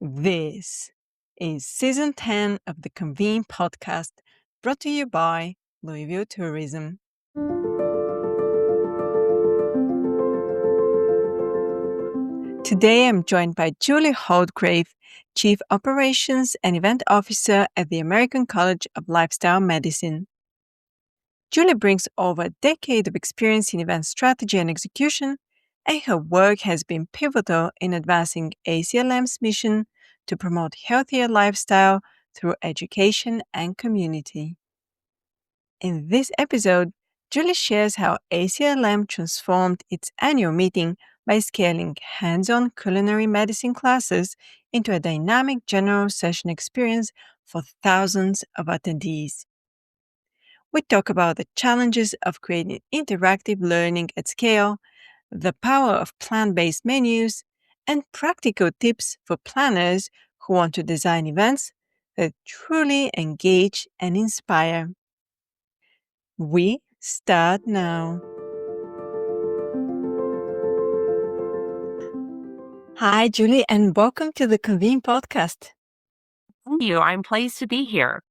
This is Season 10 of the Convene podcast, brought to you by Louisville Tourism. Today I'm joined by Julie Holtgrave, Chief Operations and Event Officer at the American College of Lifestyle Medicine. Julie brings over a decade of experience in event strategy and execution, and her work has been pivotal in advancing ACLM's mission to promote healthier lifestyle through education and community. In this episode, Julie shares how ACLM transformed its annual meeting by scaling hands-on culinary medicine classes into a dynamic general session experience for thousands of attendees. We talk about the challenges of creating interactive learning at scale, the power of plant-based menus, and practical tips for planners who want to design events that truly engage and inspire. We start now. Hi, Julie, and welcome to the Convene podcast. Thank you. I'm pleased to be here.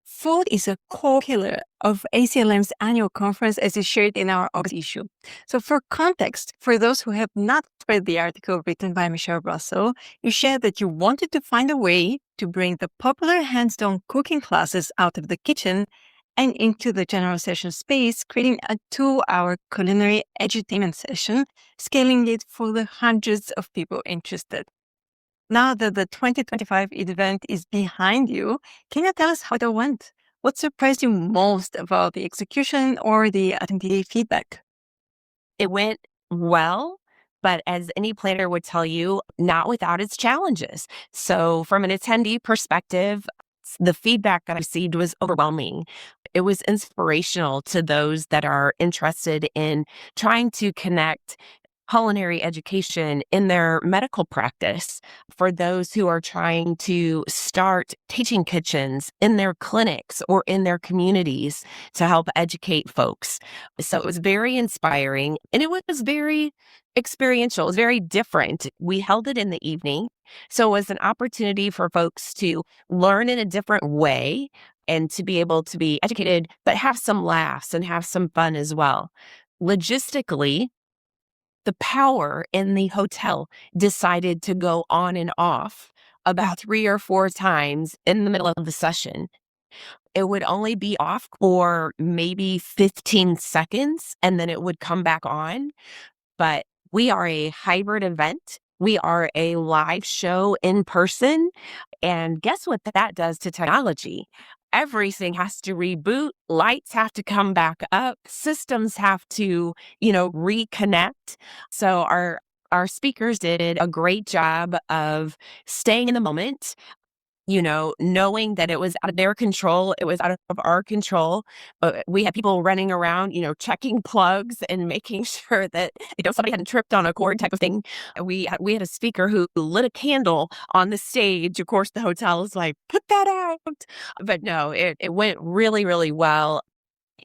Food is a core pillar of ACLM's annual conference, as is shared in our August issue. So for context, for those who have not read the article written by Michelle Russell, you shared that you wanted to find a way to bring the popular hands-on cooking classes out of the kitchen and into the general session space, creating a 2-hour culinary edutainment session, scaling it for the hundreds of people interested. Now that the 2025 event is behind you, can you tell us how it went? What surprised you most about the execution or the attendee feedback? It went well, but as any planner would tell you, not without its challenges. So from an attendee perspective, the feedback that I received was overwhelming. It was inspirational to those that are interested in trying to connect culinary education in their medical practice, for those who are trying to start teaching kitchens in their clinics or in their communities to help educate folks. So it was very inspiring, and it was very experiential. It was very different. We held it in the evening, so it was an opportunity for folks to learn in a different way and to be able to be educated, but have some laughs and have some fun as well. Logistically, the power in the hotel decided to go on and off about 3 or 4 times in the middle of the session. It would only be off for maybe 15 seconds, and then it would come back on. But we are a hybrid event. We are a live show in person. And guess what that does to technology? Everything has to reboot, lights have to come back up, systems have to, reconnect. So our speakers did a great job of staying in the moment, knowing that it was out of their control, it was out of our control. But we had people running around, checking plugs and making sure that, somebody hadn't tripped on a cord type of thing. We had a speaker who lit a candle on the stage. Of course, the hotel was like, put that out. But no, it went really, really well.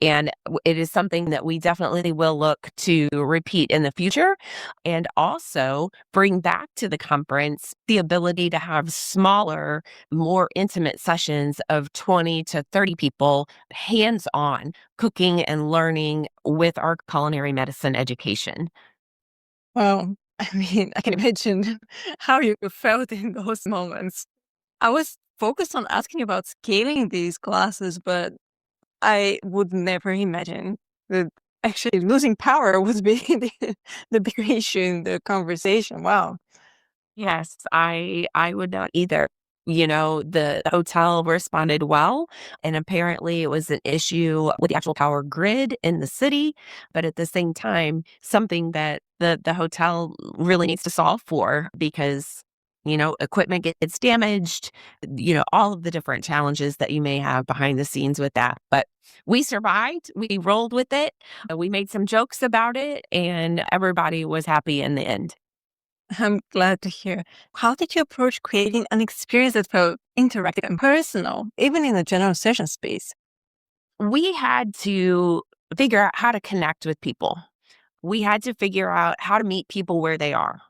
And it is something that we definitely will look to repeat in the future, and also bring back to the conference the ability to have smaller, more intimate sessions of 20 to 30 people, hands-on, cooking and learning with our culinary medicine education. Well, I can imagine how you felt in those moments. I was focused on asking about scaling these classes, but I would never imagine that actually losing power was being the bigger issue in the conversation. Wow. Yes, I would not either. The hotel responded well, and apparently it was an issue with the actual power grid in the city, but at the same time, something that the hotel really needs to solve for, because equipment gets damaged, all of the different challenges that you may have behind the scenes with that. But we survived, we rolled with it, we made some jokes about it, and everybody was happy in the end. I'm glad to hear. How did you approach creating an experience that felt interactive and personal, even in a general session space? We had to figure out how to connect with people. We had to figure out how to meet people where they are.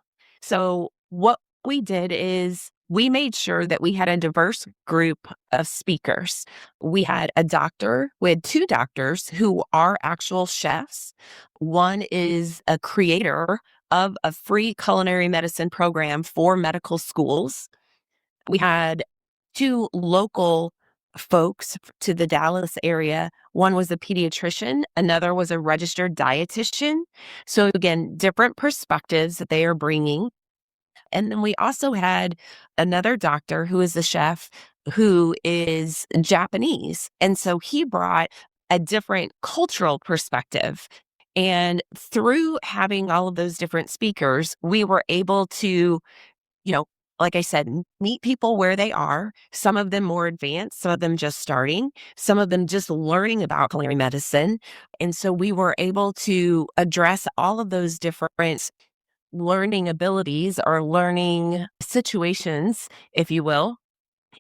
So what we did is we made sure that we had a diverse group of speakers. We had a doctor, we had two doctors who are actual chefs. One is a creator of a free culinary medicine program for medical schools. We had two local folks to the Dallas area. One was a pediatrician, another was a registered dietitian. So, again, different perspectives that they are bringing. And then we also had another doctor who is a chef who is Japanese. And so he brought a different cultural perspective. And through having all of those different speakers, we were able to, you know, like I said, meet people where they are, some of them more advanced, some of them just starting, some of them just learning about culinary medicine. And so we were able to address all of those different learning abilities or learning situations, if you will,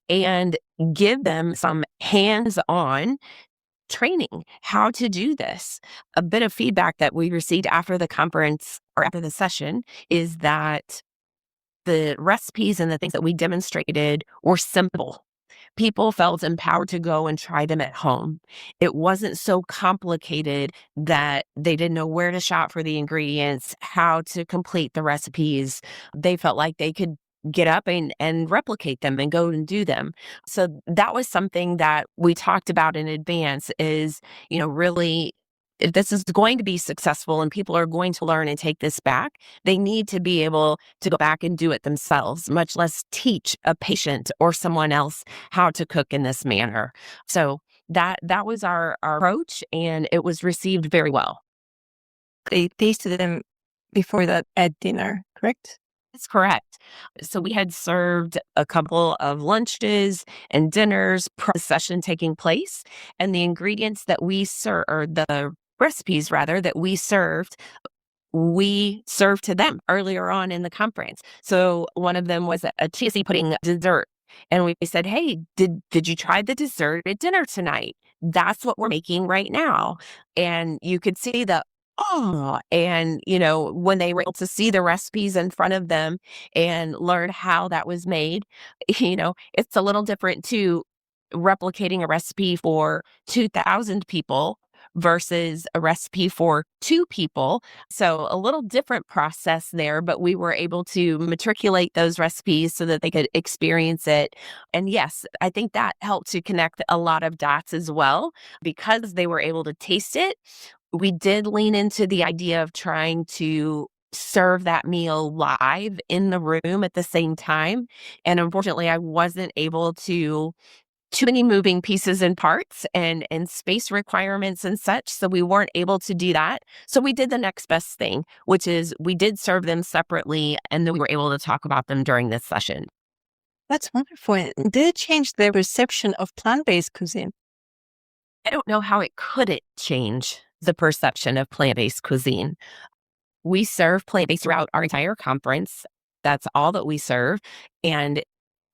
and give them some hands on training how to do this. A bit of feedback that we received after the conference or after the session is that the recipes and the things that we demonstrated were simple. People felt empowered to go and try them at home. It wasn't so complicated that they didn't know where to shop for the ingredients, how to complete the recipes. They felt like they could get up and replicate them and go and do them. So that was something that we talked about in advance is, really, if this is going to be successful and people are going to learn and take this back, they need to be able to go back and do it themselves, much less teach a patient or someone else how to cook in this manner. So that was our approach, and it was received very well. They tasted them before that at dinner, correct? That's correct. So we had served a couple of lunches and dinners, session taking place, and the ingredients that we serve, or the recipes rather, that we served to them earlier on in the conference. So one of them was a chia seed pudding dessert. And we said, hey, did you try the dessert at dinner tonight? That's what we're making right now. And you could see and when they were able to see the recipes in front of them and learn how that was made, it's a little different too, replicating a recipe for 2,000 people versus a recipe for two people. So a little different process there, but we were able to matriculate those recipes so that they could experience it. And yes, I think that helped to connect a lot of dots as well because they were able to taste it. We did lean into the idea of trying to serve that meal live in the room at the same time. And unfortunately, I wasn't able to too many moving pieces and parts and space requirements and such. So we weren't able to do that. So we did the next best thing, which is we did serve them separately, and then we were able to talk about them during this session. That's wonderful. And did it change their perception of plant-based cuisine? I don't know how it couldn't change the perception of plant-based cuisine. We serve plant-based throughout our entire conference. That's all that we serve. And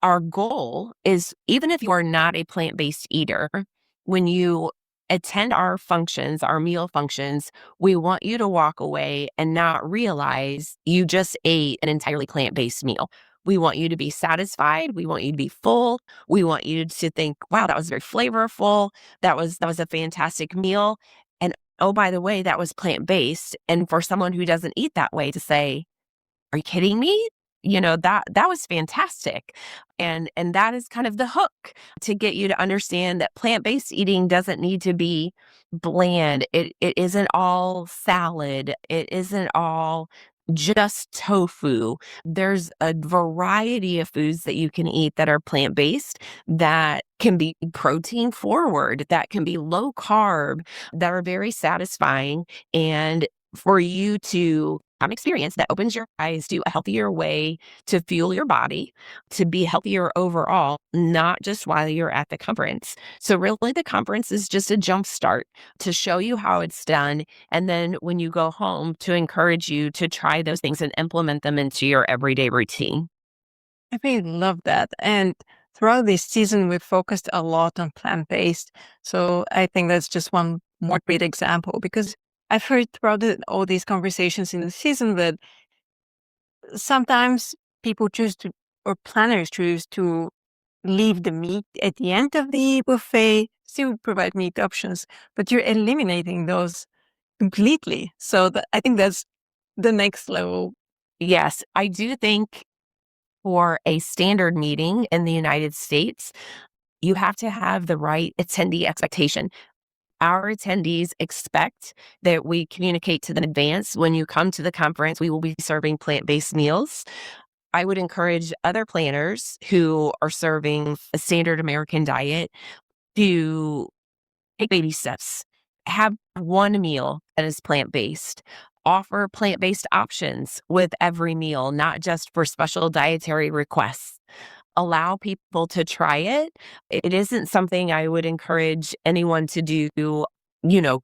our goal is, even if you are not a plant-based eater, when you attend our functions, our meal functions, we want you to walk away and not realize you just ate an entirely plant-based meal. We want you to be satisfied. We want you to be full. We want you to think, wow, that was very flavorful. That was a fantastic meal. And oh, by the way, that was plant-based. And for someone who doesn't eat that way to say, are you kidding me? That was fantastic. And that is kind of the hook to get you to understand that plant-based eating doesn't need to be bland. It isn't all salad. It isn't all just tofu. There's a variety of foods that you can eat that are plant-based, that can be protein forward, that can be low carb, that are very satisfying. And for you to have an experience that opens your eyes to a healthier way to fuel your body, to be healthier overall, not just while you're at the conference. So really the conference is just a jump start to show you how it's done. And then when you go home, to encourage you to try those things and implement them into your everyday routine. I really love that. And throughout this season, we focused a lot on plant-based. So I think that's just one more great example because I've heard throughout all these conversations in the season that sometimes people choose to, or planners choose to leave the meat at the end of the buffet, still provide meat options, but you're eliminating those completely. So I think that's the next level. Yes, I do think for a standard meeting in the United States, you have to have the right attendee expectation. Our attendees expect that we communicate to them in advance. When you come to the conference, we will be serving plant-based meals. I would encourage other planners who are serving a standard American diet to take baby steps. Have one meal that is plant-based. Offer plant-based options with every meal, not just for special dietary requests. Allow people to try it. It isn't something I would encourage anyone to do,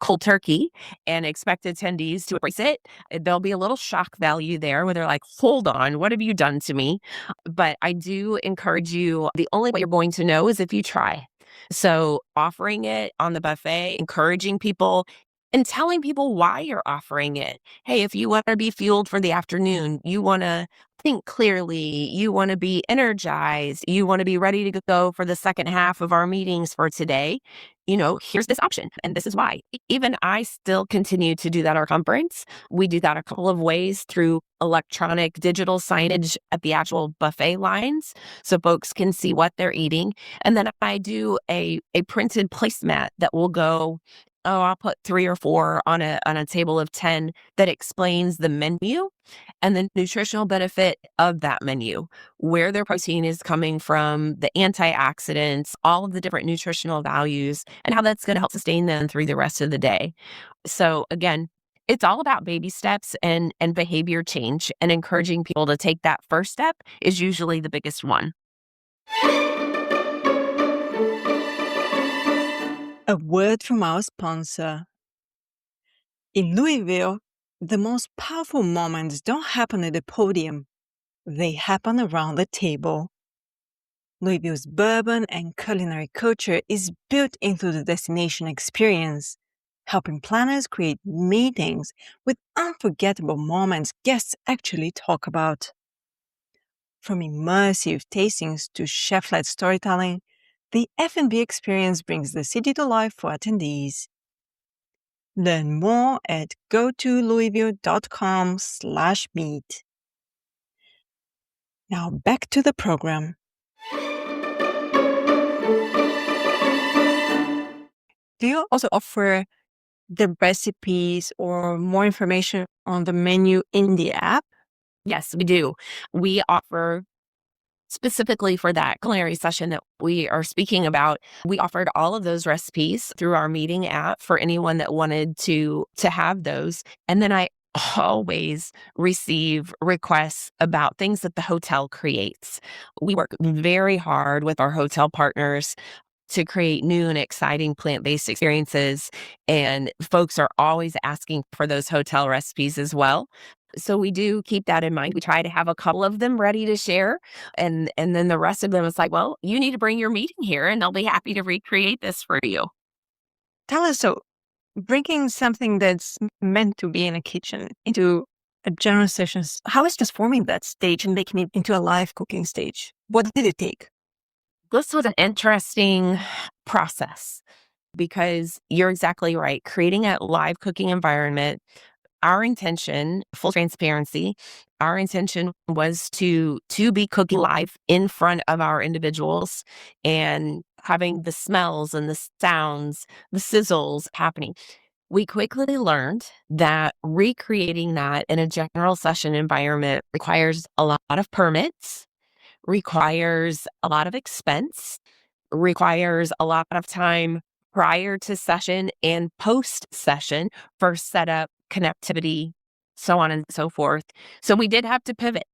cold turkey and expect attendees to embrace it. There'll be a little shock value there where they're like, hold on, what have you done to me? But I do encourage you, the only way you're going to know is if you try. So offering it on the buffet, encouraging people and telling people why you're offering it. Hey, if you want to be fueled for the afternoon, you want to think clearly, you want to be energized, you want to be ready to go for the second half of our meetings for today, here's this option and this is why. Even I still continue to do that at our conference. We do that a couple of ways through electronic digital signage at the actual buffet lines so folks can see what they're eating. And then I do a printed placemat that will go, I'll put 3 or 4 on a table of 10 that explains the menu and the nutritional benefit of that menu, where their protein is coming from, the antioxidants, all of the different nutritional values, and how that's going to help sustain them through the rest of the day. So again, it's all about baby steps and behavior change, and encouraging people to take that first step is usually the biggest one. A word from our sponsor. In Louisville, the most powerful moments don't happen at the podium. They happen around the table. Louisville's bourbon and culinary culture is built into the destination experience, helping planners create meetings with unforgettable moments guests actually talk about. From immersive tastings to chef-led storytelling, the F&B experience brings the city to life for attendees. Learn more at gotolouisville.com/meet. Now back to the program. Do you also offer the recipes or more information on the menu in the app? Yes, we do. We offer specifically for that culinary session that we are speaking about, we offered all of those recipes through our meeting app for anyone that wanted to have those. And then I always receive requests about things that the hotel creates. We work very hard with our hotel partners to create new and exciting plant-based experiences, and folks are always asking for those hotel recipes as well. So we do keep that in mind. We try to have a couple of them ready to share, and then the rest of them is like, well, you need to bring your meeting here and they'll be happy to recreate this for you. Tell us, so bringing something that's meant to be in a kitchen into a general session, how is transforming that stage and making it into a live cooking stage? What did it take? This was an interesting process because you're exactly right. Creating a live cooking environment, our intention, full transparency, our intention was to be cooking live in front of our individuals and having the smells and the sounds, the sizzles happening. We quickly learned that recreating that in a general session environment requires a lot of permits, requires a lot of expense, requires a lot of time prior to session and post session for setup, connectivity, so on and so forth. So we did have to pivot.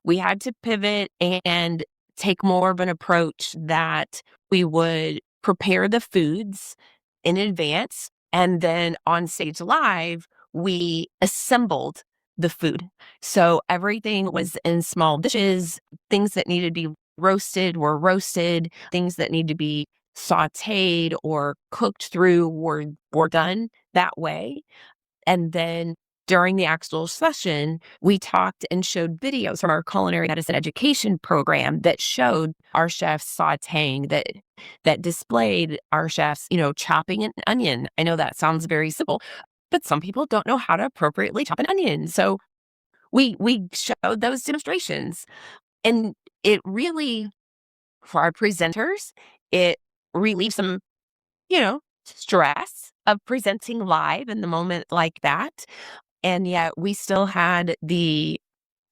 We had to pivot and take more of an approach that we would prepare the foods in advance. And then on stage live, we assembled the food. So everything was in small dishes. Things that needed to be roasted were roasted. Things that need to be sauteed or cooked through were done that way. And then during the actual session, we talked and showed videos from our culinary medicine education program that showed our chefs sauteing, that displayed our chefs, chopping an onion. I know that sounds very simple, but some people don't know how to appropriately chop an onion. So we showed those demonstrations, and it really, for our presenters, it relieves some, stress of presenting live in the moment like that. And yet we still had I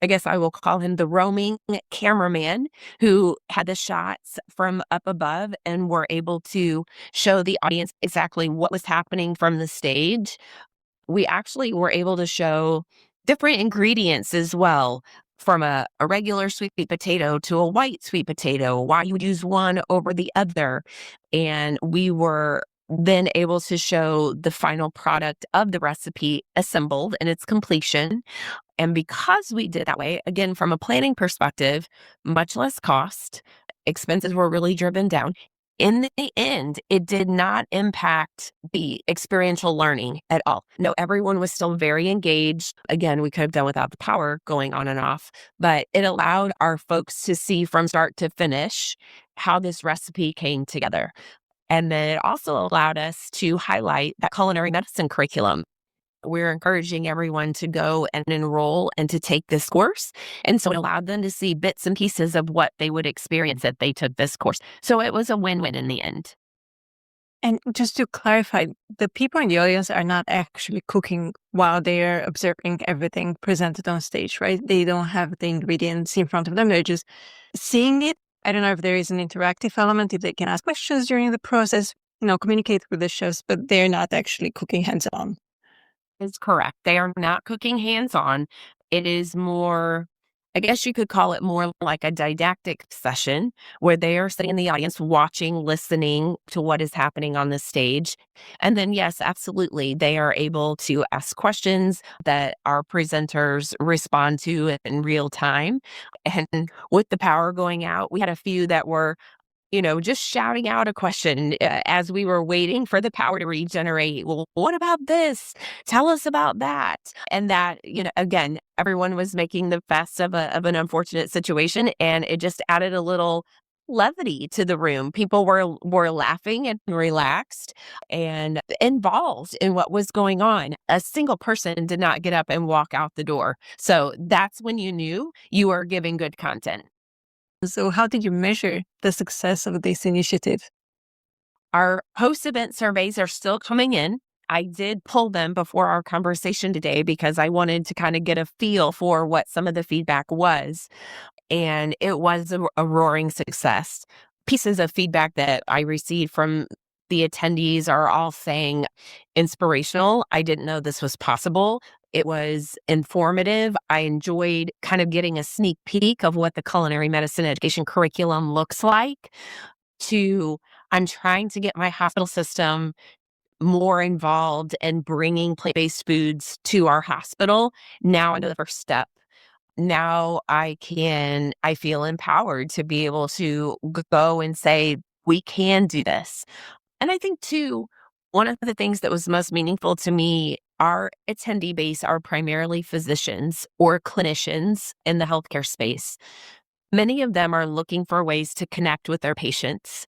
guess I will call him the roaming cameraman, who had the shots from up above and were able to show the audience exactly what was happening from the stage. We actually were able to show different ingredients as well, from a regular sweet potato to a white sweet potato, why you would use one over the other. And we were then able to show the final product of the recipe assembled in its completion. And because we did that way, again, from a planning perspective, much less cost, expenses were really driven down. In the end, it did not impact the experiential learning at all. No, everyone was still very engaged. Again, we could have done without the power going on and off, but it allowed our folks to see from start to finish how this recipe came together. And then it also allowed us to highlight that culinary medicine curriculum. We're encouraging everyone to go and enroll and to take this course. And so it allowed them to see bits and pieces of what they would experience if they took this course. So it was a win-win in the end. And just to clarify, the people in the audience are not actually cooking while they're observing everything presented on stage, right? They don't have the ingredients in front of them. They're just seeing it. I don't know if there is an interactive element, if they can ask questions during the process, communicate with the chefs, but they're not actually cooking hands-on. Is correct. They are not cooking hands-on. It is more, I guess you could call it more like a didactic session where they are sitting in the audience watching, listening to what is happening on the stage. And then, yes, absolutely, they are able to ask questions that our presenters respond to in real time. And with the power going out, we had a few that were just shouting out a question as we were waiting for the power to regenerate. Well, what about this? Tell us about that. And that, again, everyone was making the best of an unfortunate situation, and it just added a little levity to the room. People were laughing and relaxed and involved in what was going on. A single person did not get up and walk out the door. So that's when you knew you were giving good content. So how did you measure the success of this initiative? Our post-event surveys are still coming in. I did pull them before our conversation today because I wanted to kind of get a feel for what some of the feedback was. And it was a roaring success. Pieces of feedback that I received from the attendees are all saying inspirational. I didn't know this was possible. It was informative. I enjoyed kind of getting a sneak peek of what the culinary medicine education curriculum looks like. I'm trying to get my hospital system more involved in bringing plant-based foods to our hospital. Now I know the first step. Now I feel empowered to be able to go and say, we can do this. And I think too, one of the things that was most meaningful to me, our attendee base are primarily physicians or clinicians in the healthcare space. Many of them are looking for ways to connect with their patients.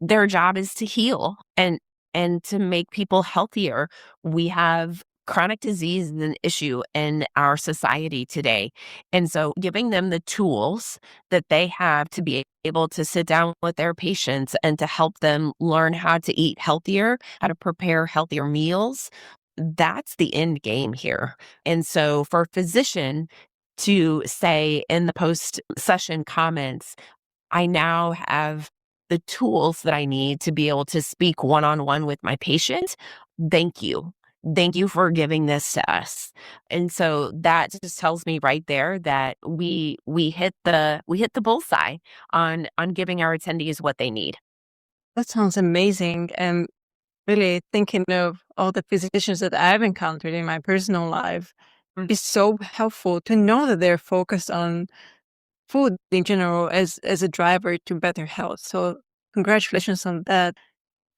Their job is to heal and to make people healthier. We have chronic disease is an issue in our society today. And so giving them the tools that they have to be able to sit down with their patients and to help them learn how to eat healthier, how to prepare healthier meals, that's the end game here. And so for a physician to say in the post session comments, I now have the tools that I need to be able to speak one-on-one with my patient. Thank you. Thank you for giving this to us. And so that just tells me right there that we hit the bullseye on giving our attendees what they need. That sounds amazing. And really thinking of all the physicians that I've encountered in my personal life, it's so helpful to know that they're focused on food in general as a driver to better health. So congratulations on that.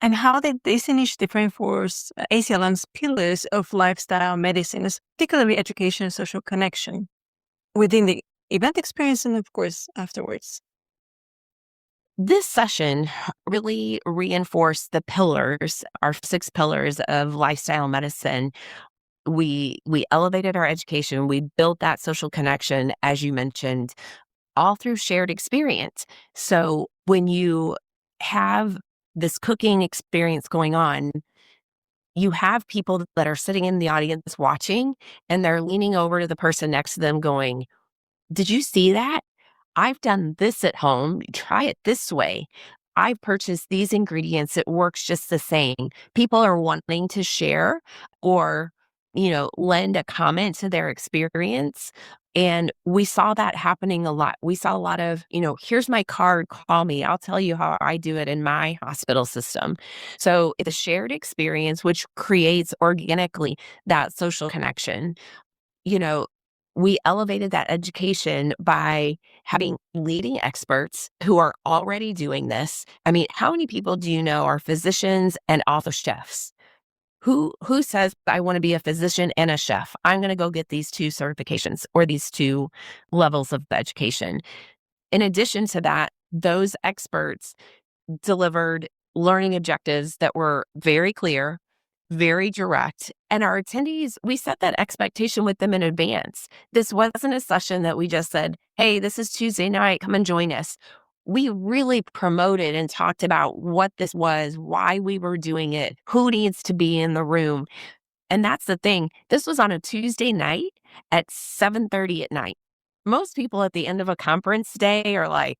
And how did this initiative reinforce ACLM's pillars of lifestyle medicine, particularly education and social connection, within the event experience and, of course, afterwards? This session really reinforced the pillars, our 6 pillars of lifestyle medicine. We elevated our education, we built that social connection, as you mentioned, all through shared experience. So when you have this cooking experience going on, you have people that are sitting in the audience watching, and they're leaning over to the person next to them going, "Did you see that? I've done this at home. Try it this way. I've purchased these ingredients. It works just the same." People are wanting to share or, lend a comment to their experience. And we saw that happening a lot. We saw a lot of, here's my card, call me. I'll tell you how I do it in my hospital system. So it's a shared experience, which creates organically that social connection. you know, we elevated that education by having leading experts who are already doing this. I mean, how many people do you know are physicians and also chefs? Who says I want to be a physician and a chef? I'm going to go get these 2 certifications or these 2 levels of education. In addition to that, those experts delivered learning objectives that were very clear, very direct. And our attendees, we set that expectation with them in advance. This wasn't a session that we just said, hey, this is Tuesday night, come and join us. We really promoted and talked about what this was, why we were doing it, who needs to be in the room. And that's the thing. This was on a Tuesday night at 7:30 at night. Most people at the end of a conference day are like,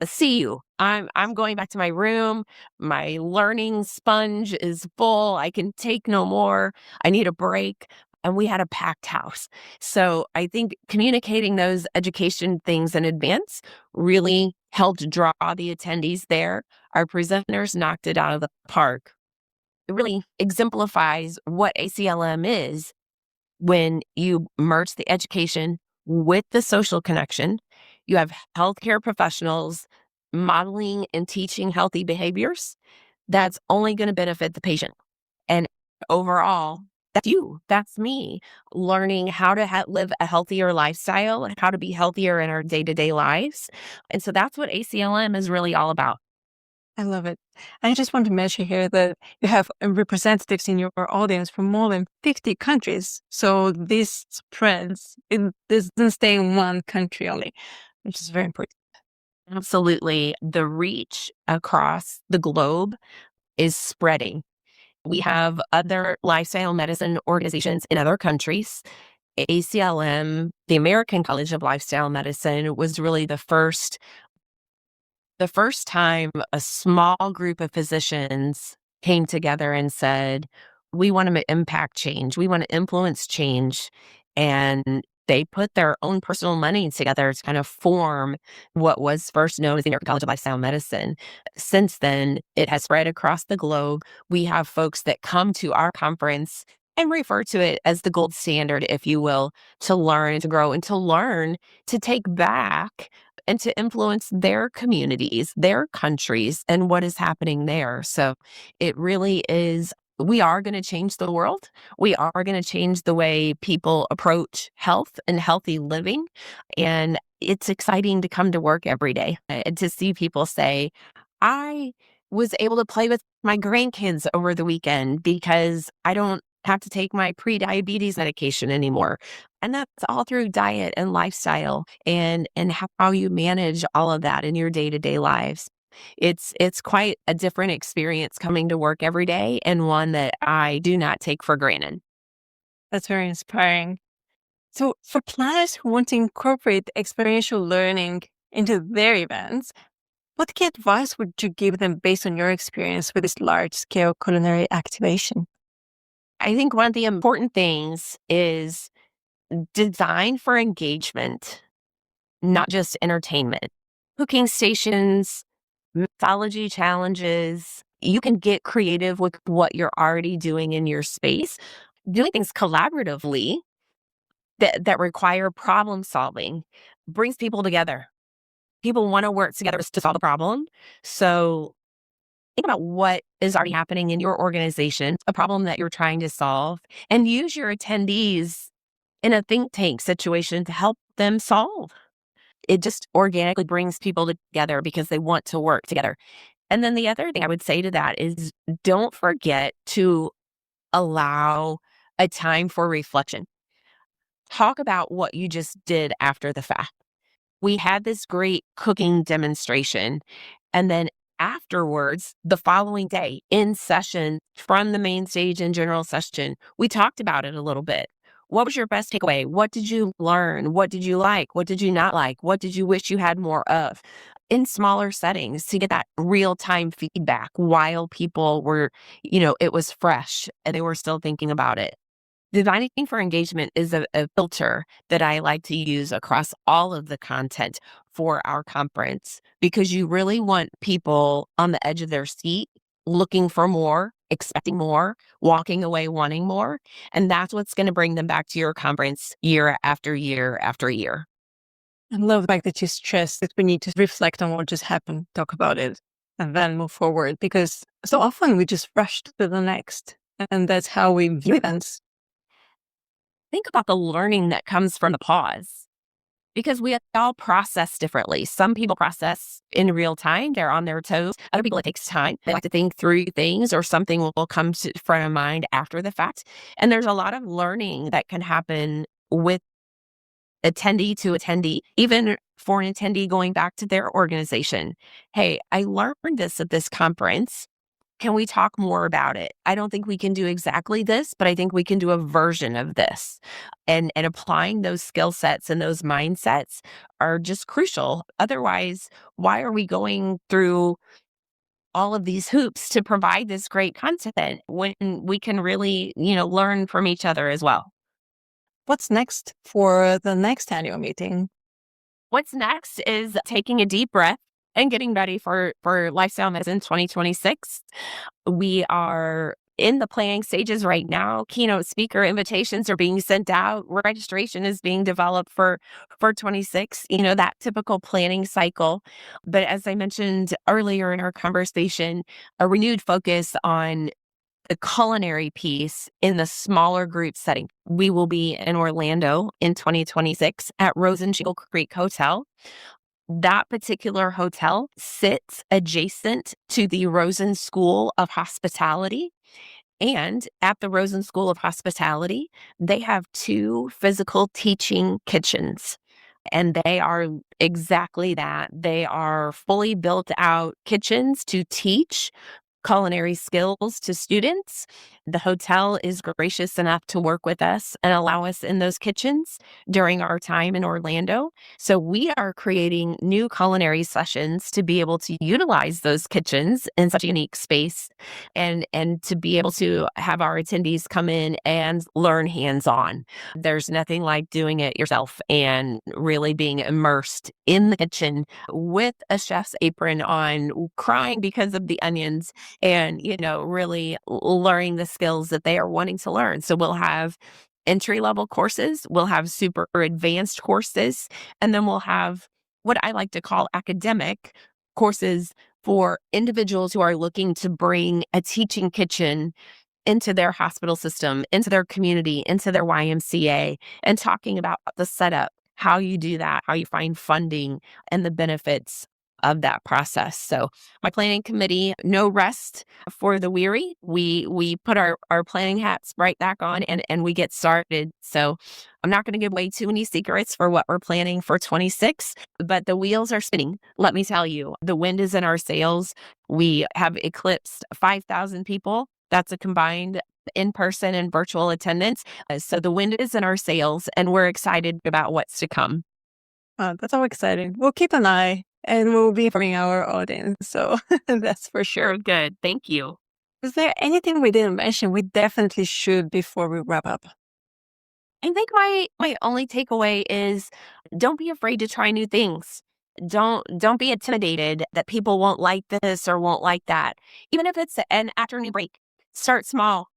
"See you. I'm going back to my room. My learning sponge is full. I can take no more. I need a break." And we had a packed house. So I think communicating those education things in advance really helped draw the attendees there. Our presenters knocked it out of the park. It really exemplifies what ACLM is when you merge the education with the social connection. You have healthcare professionals modeling and teaching healthy behaviors. That's only going to benefit the patient. And overall, that's you, that's me, learning how to live a healthier lifestyle and how to be healthier in our day to day lives. And so that's what ACLM is really all about. I love it. I just want to mention here that you have representatives in your audience from more than 50 countries. So this spreads, this doesn't stay in one country only, which is very important. Absolutely. The reach across the globe is spreading. We have other lifestyle medicine organizations in other countries. ACLM, the American College of Lifestyle Medicine, was really the first time a small group of physicians came together and said, we want to impact change. We want to influence change. And they put their own personal money together to kind of form what was first known as the American College of Lifestyle Medicine. Since then, it has spread across the globe. We have folks that come to our conference and refer to it as the gold standard, if you will, to learn and to grow and to learn to take back and to influence their communities, their countries, and what is happening there. So it really is, we are going to change the world. We are going to change the way people approach health and healthy living. And it's exciting to come to work every day and to see people say, I was able to play with my grandkids over the weekend because I don't have to take my pre-diabetes medication anymore. And that's all through diet and lifestyle and how you manage all of that in your day-to-day lives. It's quite a different experience coming to work every day and one that I do not take for granted. That's very inspiring. So, for planners who want to incorporate experiential learning into their events, what key advice would you give them based on your experience with this large scale culinary activation? I think one of the important things is design for engagement, not just entertainment. Cooking stations, mythology challenges. You can get creative with what you're already doing in your space. Doing things collaboratively that require problem solving brings people together. People want to work together to solve a problem. So think about what is already happening in your organization, a problem that you're trying to solve, and use your attendees in a think tank situation to help them solve. It just organically brings people together because they want to work together. And then the other thing I would say to that is don't forget to allow a time for reflection. Talk about what you just did after the fact. We had this great cooking demonstration. And then afterwards, the following day in session from the main stage in general session, we talked about it a little bit. What was your best takeaway? What did you learn? What did you like? What did you not like? What did you wish you had more of? In smaller settings to get that real time feedback while people were, it was fresh and they were still thinking about it. Designing for engagement is a filter that I like to use across all of the content for our conference because you really want people on the edge of their seat looking for more, expecting more, walking away wanting more. And that's what's going to bring them back to your conference year after year after year. I love the fact that you stress that we need to reflect on what just happened, talk about it, and then move forward because so often we just rush to the next. And that's how we view events. Think about the learning that comes from the pause because we all process differently. Some people process in real time, they're on their toes. Other people, it takes time. They like to think through things or something will come to front of mind after the fact. And there's a lot of learning that can happen with attendee to attendee, even for an attendee going back to their organization. Hey, I learned this at this conference. Can we talk more about it? I don't think we can do exactly this, but I think we can do a version of this. And applying those skill sets and those mindsets are just crucial. Otherwise, why are we going through all of these hoops to provide this great content when we can really, learn from each other as well? What's next for the next annual meeting? What's next is taking a deep breath and getting ready for Lifestyle Medicine 2026. We are in the planning stages right now. Keynote speaker invitations are being sent out. Registration is being developed for 26, that typical planning cycle. But as I mentioned earlier in our conversation, a renewed focus on the culinary piece in the smaller group setting. We will be in Orlando in 2026 at Rosen Shingle Creek Hotel. That particular hotel sits adjacent to the Rosen School of Hospitality. And at the Rosen School of Hospitality, they have 2 physical teaching kitchens. And they are exactly that. They are fully built out kitchens to teach culinary skills to students. The hotel is gracious enough to work with us and allow us in those kitchens during our time in Orlando. So we are creating new culinary sessions to be able to utilize those kitchens in such a unique space and to be able to have our attendees come in and learn hands-on. There's nothing like doing it yourself and really being immersed in the kitchen with a chef's apron on, crying because of the onions and, really learning the skills that they are wanting to learn. So we'll have entry-level courses, we'll have super advanced courses, and then we'll have what I like to call academic courses for individuals who are looking to bring a teaching kitchen into their hospital system, into their community, into their YMCA, and talking about the setup, how you do that, how you find funding, and the benefits of that process. So my planning committee, no rest for the weary. We put our planning hats right back on and we get started. So I'm not going to give away too many secrets for what we're planning for 26, but the wheels are spinning. Let me tell you, the wind is in our sails. We have eclipsed 5,000 people. That's a combined in-person and virtual attendance. So the wind is in our sails and we're excited about what's to come. That's all exciting. We'll keep an eye and we'll be informing our audience. So that's for sure. Good. Thank you. Is there anything we didn't mention? We definitely should before we wrap up. I think my only takeaway is don't be afraid to try new things. Don't be intimidated that people won't like this or won't like that. Even if it's an afternoon break, start small.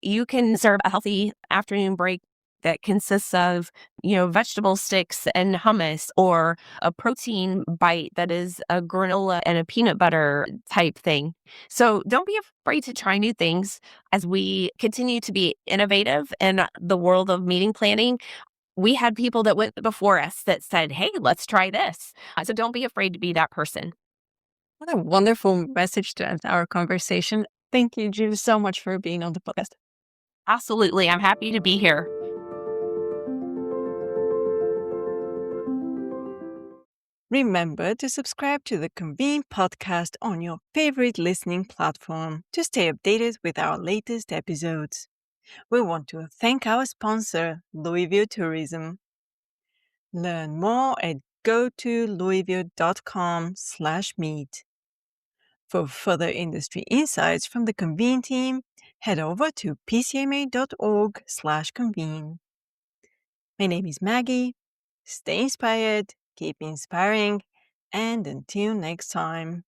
You can serve a healthy afternoon break that consists of, vegetable sticks and hummus, or a protein bite that is a granola and a peanut butter type thing. So don't be afraid to try new things as we continue to be innovative in the world of meeting planning. We had people that went before us that said, hey, let's try this. So don't be afraid to be that person. What a wonderful message to end our conversation. Thank you, Julie, so much for being on the podcast. Absolutely. I'm happy to be here. Remember to subscribe to the Convene podcast on your favorite listening platform to stay updated with our latest episodes. We want to thank our sponsor, Louisville Tourism. Learn more at go-to-louisville.com/meet. For further industry insights from the Convene team, head over to pcma.org/convene. My name is Maggie. Stay inspired, keep inspiring, and until next time.